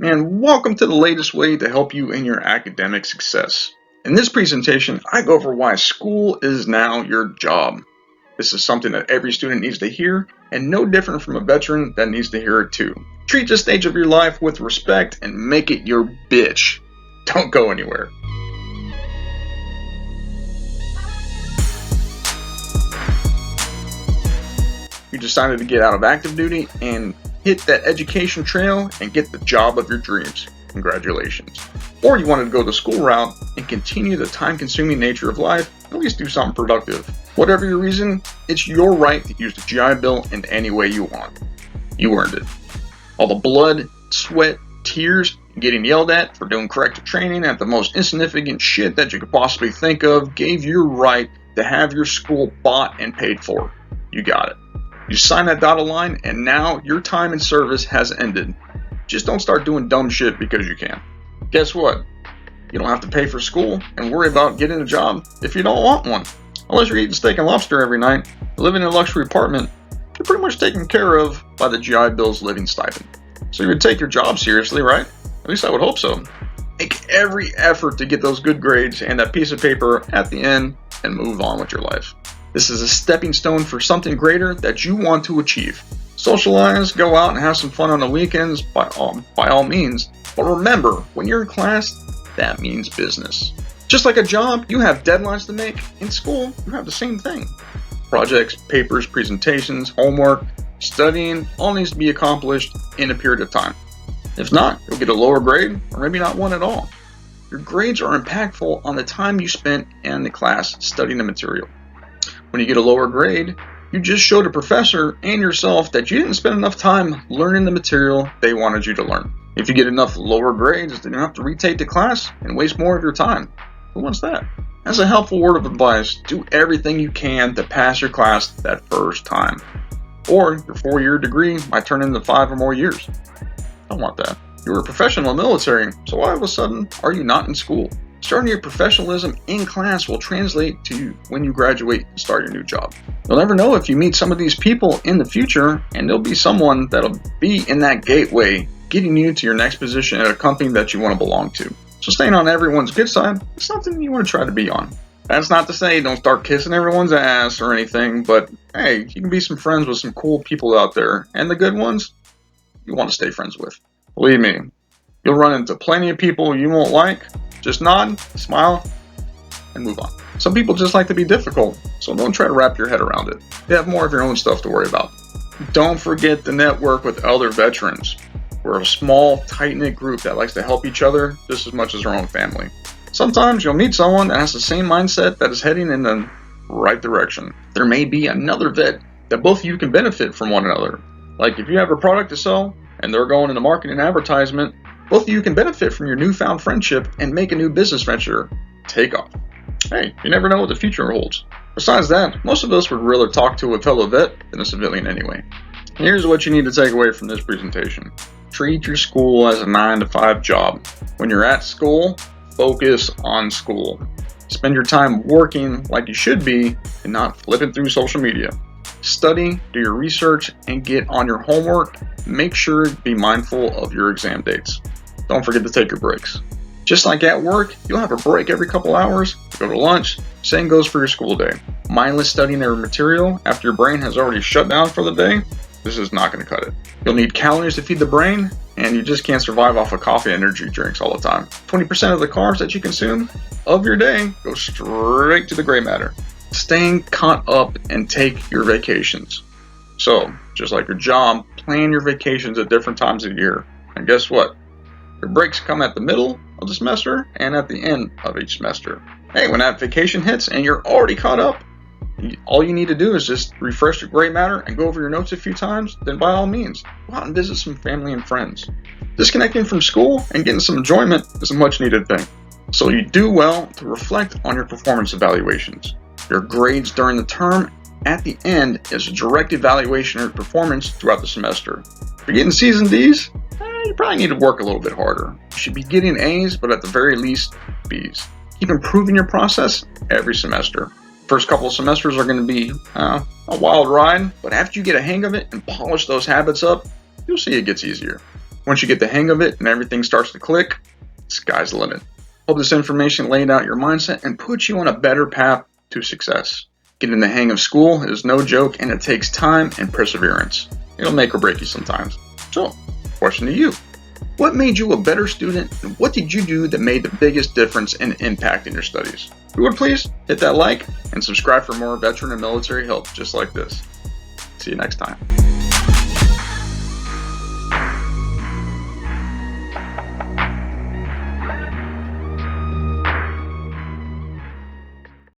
And welcome to the latest way to help you in your academic success. In this presentation, I go over why school is now your job. This is something that every student needs to hear, and no different from a veteran that needs to hear it too. Treat this stage of your life with respect and make it your bitch. Don't go anywhere. You decided to get out of active duty and hit that education trail and get the job of your dreams. Congratulations. Or you wanted to go the school route and continue the time-consuming nature of life, at least do something productive. Whatever your reason, it's your right to use the GIbill in any way you want. You earned it. All the blood, sweat, tears, and getting yelled at for doing corrective training at the most insignificant shit that you could possibly think of gave you right to have your school bought and paid for. You got it. You signed that dotted line, and now your time in service has ended. Just don't start doing dumb shit because you can. Guess what? You don't have to pay for school and worry about getting a job if you don't want one. Unless you're eating steak and lobster every night, living in a luxury apartment, you're pretty much taken care of by the GIbill's living stipend. So you would take your job seriously, right? At least I would hope so. Make every effort to get those good grades and that piece of paper at the end and move on with your life. This is a stepping stone for something greater that you want to achieve. Socialize, go out and have some fun on the weekends by all means. But remember, when you're in class, that means business. Just like a job, you have deadlines to make. In school, you have the same thing. Projects, papers, presentations, homework, studying, all needs to be accomplished in a period of time. If not, you'll get a lower grade, or maybe not one at all. Your grades are impactful on the time you spent in the class studying the material. When you get a lower grade, you just showed a professor and yourself that you didn't spend enough time learning the material they wanted you to learn. If you get enough lower grades, then you don't have to retake the class and waste more of your time. Who wants that? As a helpful word of advice, do everything you can to pass your class that first time. Or your 4-year degree might turn into 5 or more years. I don't want that. You were a professional military, so why all of a sudden are you not in school? Starting your professionalism in class will translate to you when you graduate and start your new job. You'll never know if you meet some of these people in the future, and there'll be someone that'll be in that gateway getting you to your next position at a company that you want to belong to. So staying on everyone's good side is something you want to try to be on. That's not to say don't start kissing everyone's ass or anything, but hey, you can be some friends with some cool people out there, and the good ones, you want to stay friends with. Believe me, you'll run into plenty of people you won't like. Just nod, smile, and move on. Some people just like to be difficult, so don't try to wrap your head around it. You have more of your own stuff to worry about. Don't forget to network with other veterans. We're a small, tight-knit group that likes to help each other just as much as our own family. Sometimes you'll meet someone that has the same mindset that is heading in the right direction. There may be another vet that both of you can benefit from one another. Like if you have a product to sell and they're going into marketing and advertisement, both of you can benefit from your newfound friendship and make a new business venture take off. Hey, you never know what the future holds. Besides that, most of us would rather talk to a fellow vet than a civilian anyway. Here's what you need to take away from this presentation. Treat your school as a 9-to-5 job. When you're at school, focus on school. Spend your time working like you should be and not flipping through social media. Study, do your research, and get on your homework. Make sure to be mindful of your exam dates. Don't forget to take your breaks. Just like at work, you'll have a break every couple hours, go to lunch, same goes for your school day. Mindless studying every material after your brain has already shut down for the day, this is not going to cut it. You'll need calories to feed the brain, and you just can't survive off of coffee and energy drinks all the time. 20% of the carbs that you consume of your day go straight to the gray matter. Staying caught up and take your vacations. So, just like your job, plan your vacations at different times of year. And guess what? Your breaks come at the middle of the semester and at the end of each semester. Hey, when that vacation hits and you're already caught up, all you need to do is just refresh your gray matter and go over your notes a few times, then by all means, go out and visit some family and friends. Disconnecting from school and getting some enjoyment is a much needed thing. So you do well to reflect on your performance evaluations. Your grades during the term at the end is a direct evaluation of your performance throughout the semester. If you're getting C's and D's, you probably need to work a little bit harder. You should be getting A's, but at the very least, B's. Keep improving your process every semester. First couple of semesters are going to be a wild ride, but after you get a hang of it and polish those habits up, you'll see it gets easier. Once you get the hang of it and everything starts to click, sky's the limit. Hope this information laid out your mindset and put you on a better path to success. Getting the hang of school is no joke, and it takes time and perseverance. It'll make or break you sometimes. So, question to you. What made you a better student, and what did you do that made the biggest difference and impact in your studies? If you would please hit that like and subscribe for more veteran and military help just like this. See you next time.